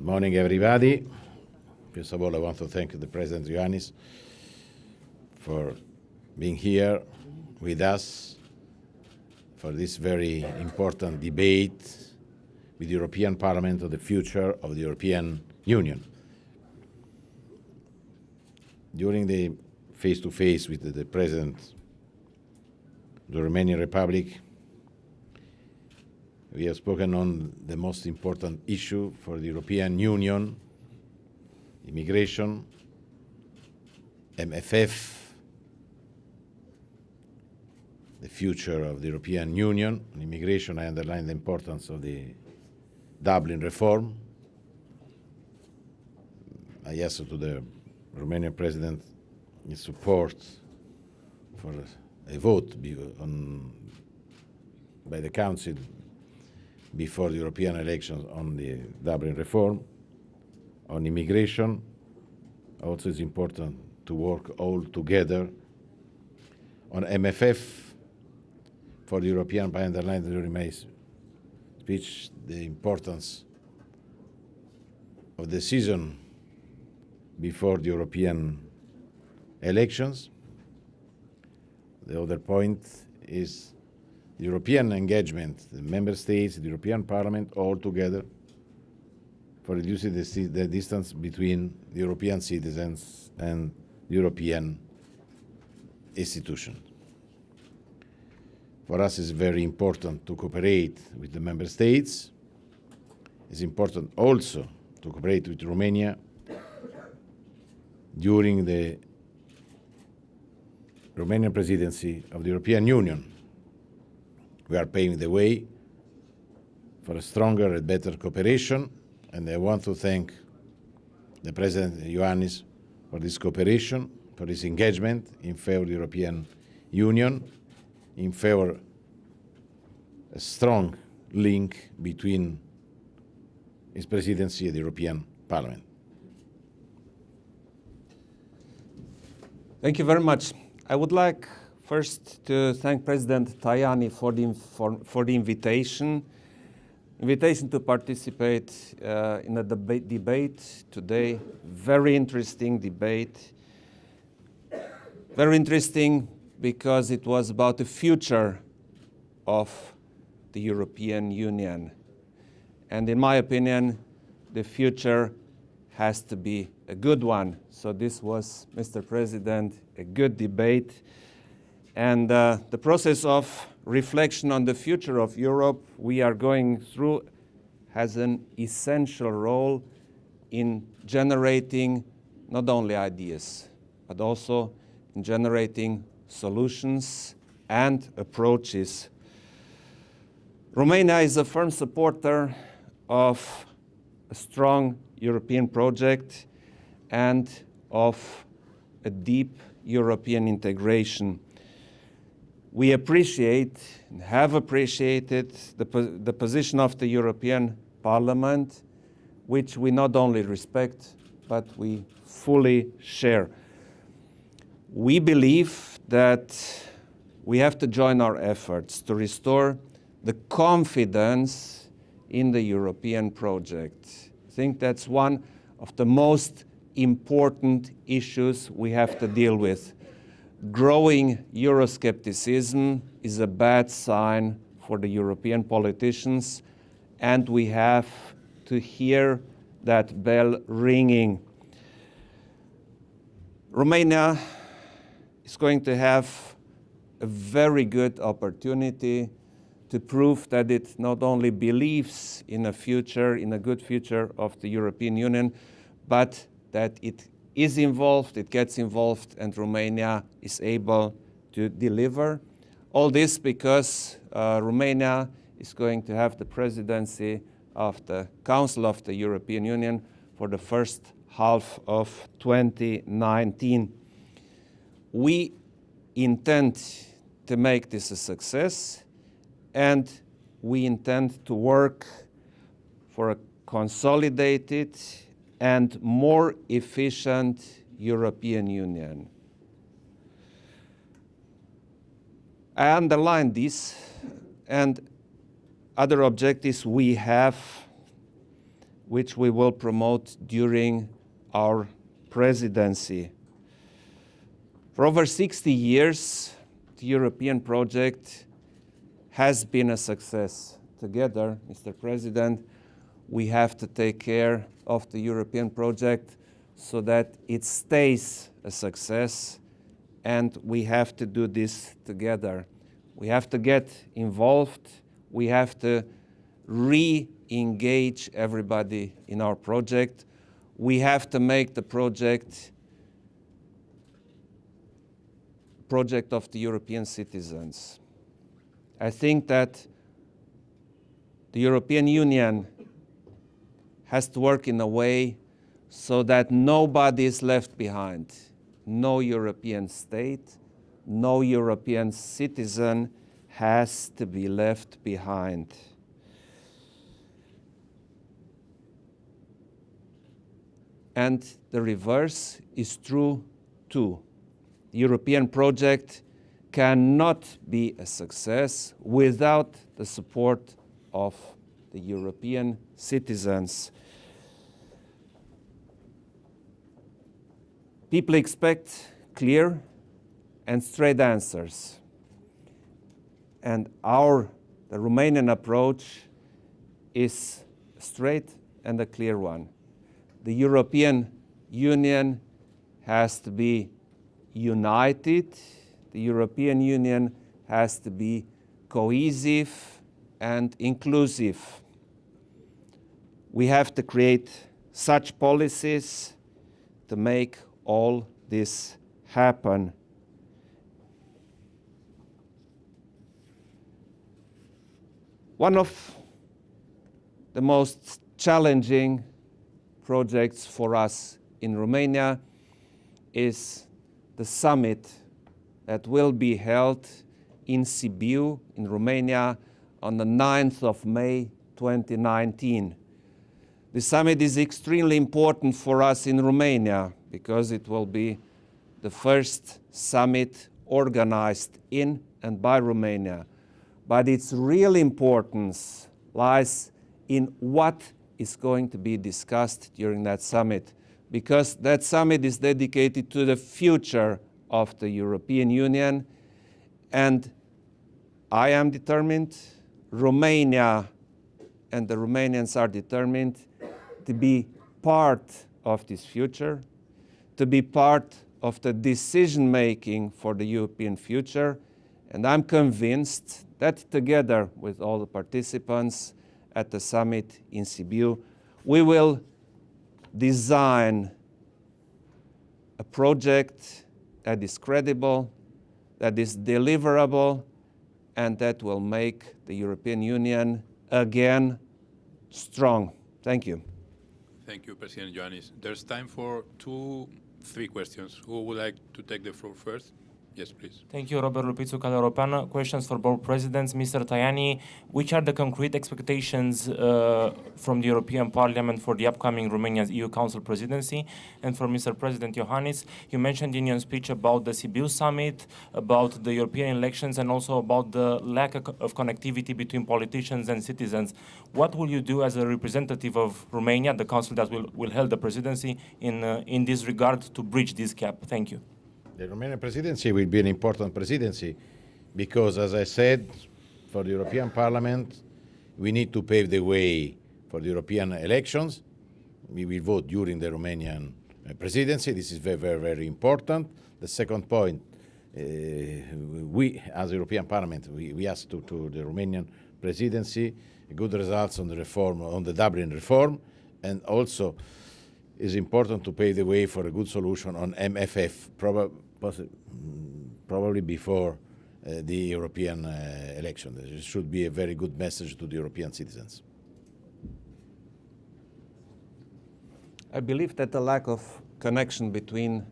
Morning, everybody. First of all, I want to thank the President Ioannis for being here with us for this very important debate with the European Parliament on the future of the European Union. During the face-to-face with the President of the Romanian Republic, we have spoken on the most important issue for the European Union, immigration, MFF, the future of the European Union. On immigration, I underline the importance of the Dublin reform. I asked to the Romanian President his support for a vote by the Council before the European elections on the Dublin reform. On immigration, also it's important to work all together. On MFF, for the European, I underlined during my speech the importance of the season before the European elections. The other point is European engagement, the member states, the European Parliament, all together for reducing the distance between the European citizens and European institutions. For us, it's very important to cooperate with the member states. It's important also to cooperate with Romania during the Romanian presidency of the European Union. We are paving the way for a stronger and better cooperation, and I want to thank the President Ioannis for this cooperation, for this engagement in favor of the European Union, in favor of a strong link between his presidency and the European Parliament. Thank you very much. I would like first to thank President Tajani for the invitation to participate in a debate today. Very interesting debate. Very interesting because it was about the future of the European Union. And in my opinion, the future has to be a good one. So this was, Mr. President, a good debate. And the process of reflection on the future of Europe we are going through has an essential role in generating not only ideas, but also in generating solutions and approaches. Romania is a firm supporter of a strong European project and of a deep European integration. We appreciate and have appreciated the position of the European Parliament, which we not only respect, but we fully share. We believe that we have to join our efforts to restore the confidence in the European project. I think that's one of the most important issues we have to deal with. Growing Euroscepticism is a bad sign for the European politicians, and we have to hear that bell ringing. Romania is going to have a very good opportunity to prove that it not only believes in a future, in a good future of the European Union, but that it is involved, it gets involved, and Romania is able to deliver. All this because Romania is going to have the presidency of the Council of the European Union for the first half of 2019. We intend to make this a success, and we intend to work for a consolidated and more efficient European Union. I underline this and other objectives we have which we will promote during our presidency. For over 60 years, the European project has been a success. Together, Mr. President, we have to take care of the European project so that it stays a success, and we have to do this together. We have to get involved. We have to re-engage everybody in our project. We have to make the project of the European citizens. I think that the European Union has to work in a way so that nobody is left behind. No European state, no European citizen has to be left behind. And the reverse is true too. The European project cannot be a success without the support of the European citizens. People expect clear and straight answers. And the Romanian approach is straight and a clear one. The European Union has to be united. The European Union has to be cohesive and inclusive. We have to create such policies to make all this happen. One of the most challenging projects for us in Romania is the summit that will be held in Sibiu, in Romania, on the 9th of May 2019. The summit is extremely important for us in Romania because it will be the first summit organized in and by Romania. But its real importance lies in what is going to be discussed during that summit, because that summit is dedicated to the future of the European Union, and I am determined, Romania and the Romanians are determined to be part of this future, to be part of the decision-making for the European future, and I'm convinced that together with all the participants at the summit in Sibiu, we will design a project that is credible, that is deliverable, and that will make the European Union again strong. Thank you. Thank you, President Iohannis. There's time for 3 questions. Who would like to take the floor first? Yes, please. Thank you, Robert Lupițu, Calea Europeană. Questions for both presidents. Mr. Tajani, which are the concrete expectations from the European Parliament for the upcoming Romania's EU Council presidency? And for Mr. President Iohannis, you mentioned in your speech about the Sibiu summit, about the European elections, and also about the lack of connectivity between politicians and citizens. What will you do as a representative of Romania, the council that will hold the presidency, in this regard to bridge this gap? Thank you. The Romanian presidency will be an important presidency because, as I said, for the European Parliament, we need to pave the way for the European elections. We will vote during the Romanian presidency. This is very, very, very important. The second point, we, as the European Parliament, we ask to the Romanian presidency good results on the reform, on the Dublin reform, and also it's important to pave the way for a good solution on MFF, probably before the European election. This should be a very good message to the European citizens. I believe that the lack of connection between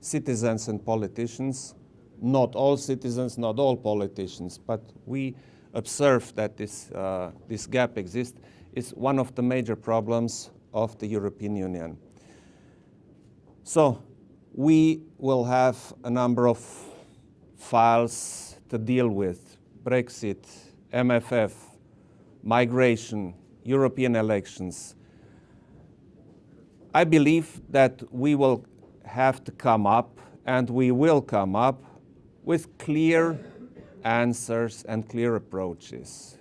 citizens and politicians, not all citizens, not all politicians, but we observe that this gap exists, is one of the major problems of the European Union. So we will have a number of files to deal with: Brexit, MFF, migration, European elections. I believe that we will have to come up, and we will come up, with clear answers and clear approaches.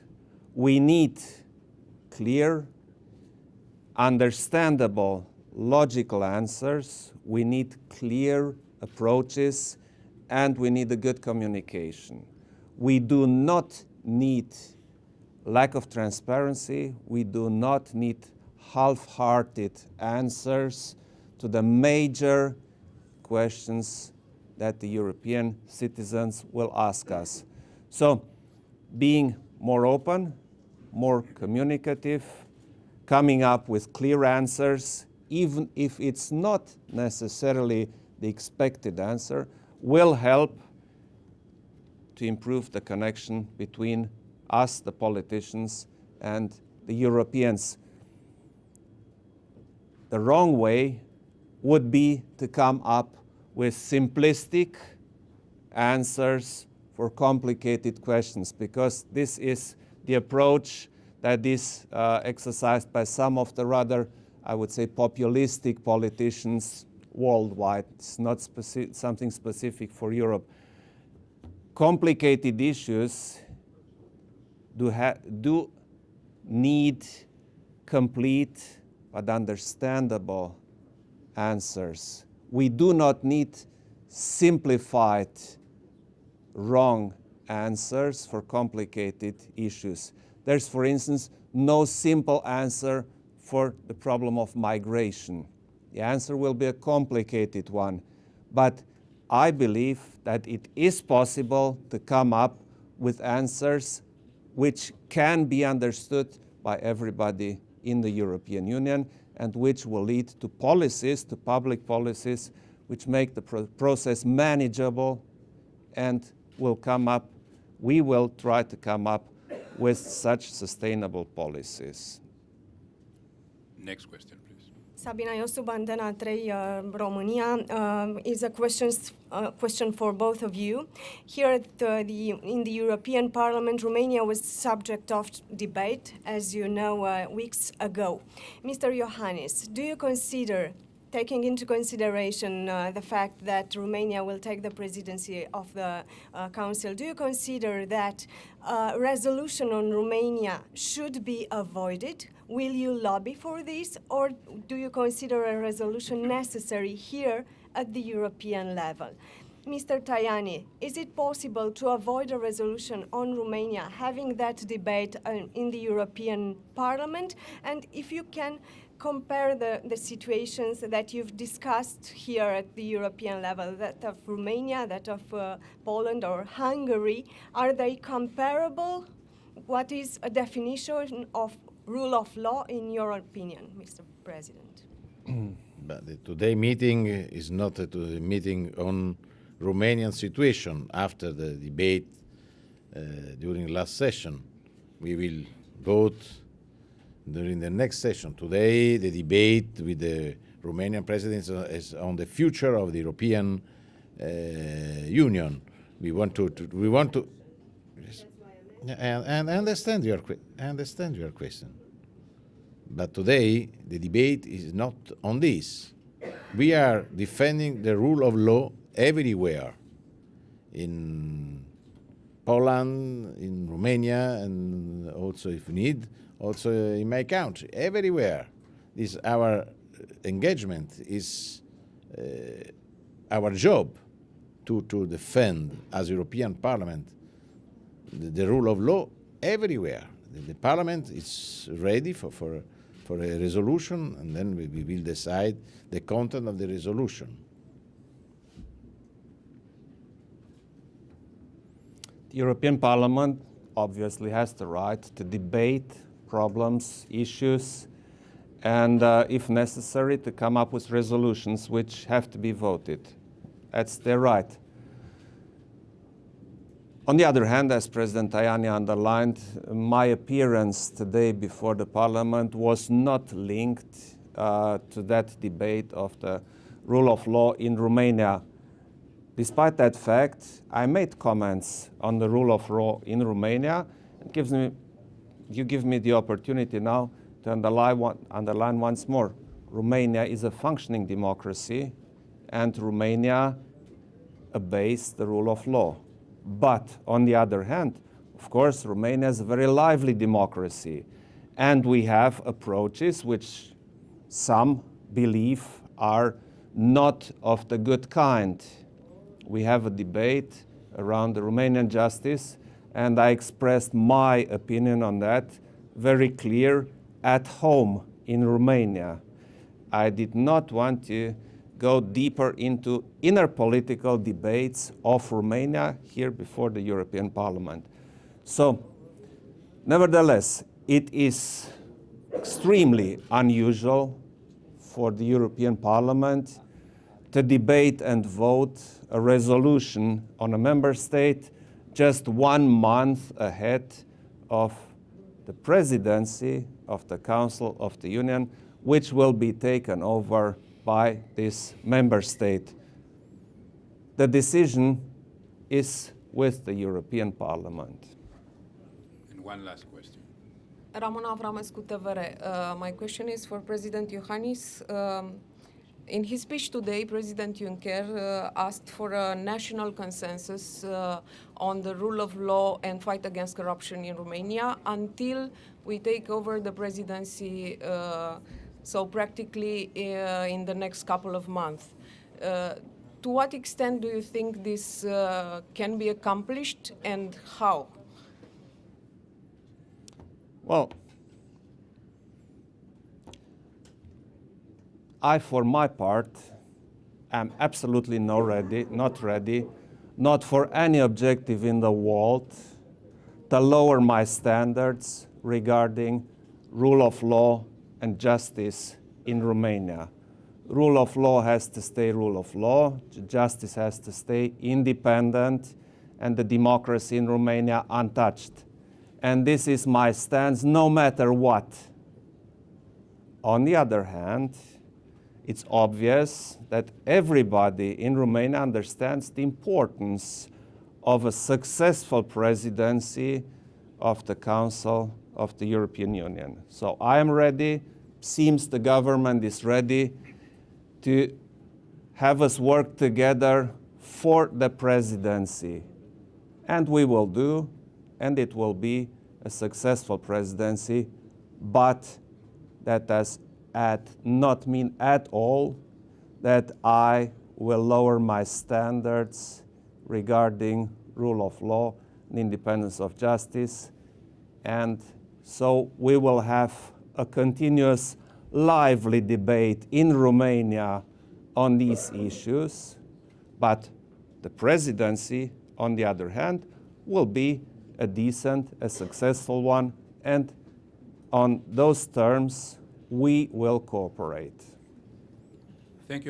We need clear, understandable, logical answers. We need clear approaches, and we need a good communication. We do not need lack of transparency. We do not need half-hearted answers to the major questions that the European citizens will ask us. So, being more open, more communicative, coming up with clear answers, even if it's not necessarily the expected answer, will help to improve the connection between us, the politicians, and the Europeans. The wrong way would be to come up with simplistic answers for complicated questions, because this is the approach that is exercised by some of the rather, I would say, populistic politicians worldwide. It's not something specific for Europe. Complicated issues do need complete but understandable answers. We do not need simplified, wrong answers for complicated issues. There's, for instance, no simple answer for the problem of migration. The answer will be a complicated one, but I believe that it is possible to come up with answers which can be understood by everybody in the European Union, and which will lead to policies, to public policies, which make the process manageable, and we will try to come up with such sustainable policies. Next question, please. Sabina Iosub, Antena 3, Romania, is a question for both of you. Here in the European Parliament, Romania was subject of debate, as you know, weeks ago. Mr. Iohannis, do you consider, taking into consideration the fact that Romania will take the presidency of the Council, do you consider that a resolution on Romania should be avoided? Will you lobby for this, or do you consider a resolution necessary here at the European level? Mr. Tajani, is it possible to avoid a resolution on Romania having that debate in the European Parliament? And if you can compare the situations that you've discussed here at the European level, that of Romania, that of Poland or Hungary, are they comparable? What is a definition of rule of law in your opinion, Mr. President? But the today meeting is not a meeting on Romanian situation. After the debate during last session, we will vote during the next session. Today, the debate with the Romanian president is on the future of the European Union. We want to. And I understand your question. But today, the debate is not on this. We are defending the rule of law everywhere, in Poland, in Romania, and also, if need, also in my country, everywhere. This our engagement is our job to defend, as European Parliament, the rule of law everywhere. The Parliament is ready for a resolution, and then we will decide the content of the resolution. The European Parliament obviously has the right to debate problems, issues, and if necessary, to come up with resolutions which have to be voted. That's their right. On the other hand, as President Tajani underlined, my appearance today before the Parliament was not linked to that debate of the rule of law in Romania. Despite that fact, I made comments on the rule of law in Romania. You give me the opportunity now to underline once more. Romania is a functioning democracy and Romania obeys the rule of law. But on the other hand, of course, Romania is a very lively democracy, and we have approaches which some believe are not of the good kind. We have a debate around the Romanian justice, and I expressed my opinion on that very clear at home in Romania. I did not want to go deeper into inner political debates of Romania here before the European Parliament. So, nevertheless, it is extremely unusual for the European Parliament to debate and vote a resolution on a member state just 1 month ahead of the presidency of the Council of the Union, which will be taken over by this member state. The decision is with the European Parliament. And one last question. Ramona Avramescu, TVR. My question is for President Iohannis. In his speech today, President Juncker asked for a national consensus on the rule of law and fight against corruption in Romania until we take over the presidency, so practically in the next couple of months. To what extent do you think this can be accomplished, and how? Well, I, for my part, am absolutely not ready, not for any objective in the world, to lower my standards regarding rule of law and justice in Romania. Rule of law has to stay rule of law, justice has to stay independent, and the democracy in Romania untouched. And this is my stance no matter what. On the other hand, it's obvious that everybody in Romania understands the importance of a successful presidency of the Council of the European Union. So I am ready, seems the government is ready to have us work together for the presidency. And we will do, and it will be a successful presidency, but that does not mean at all that I will lower my standards regarding rule of law and independence of justice. And so we will have a continuous, lively debate in Romania on these issues. But the presidency, on the other hand, will be a decent, a successful one, and on those terms, we will cooperate. Thank you.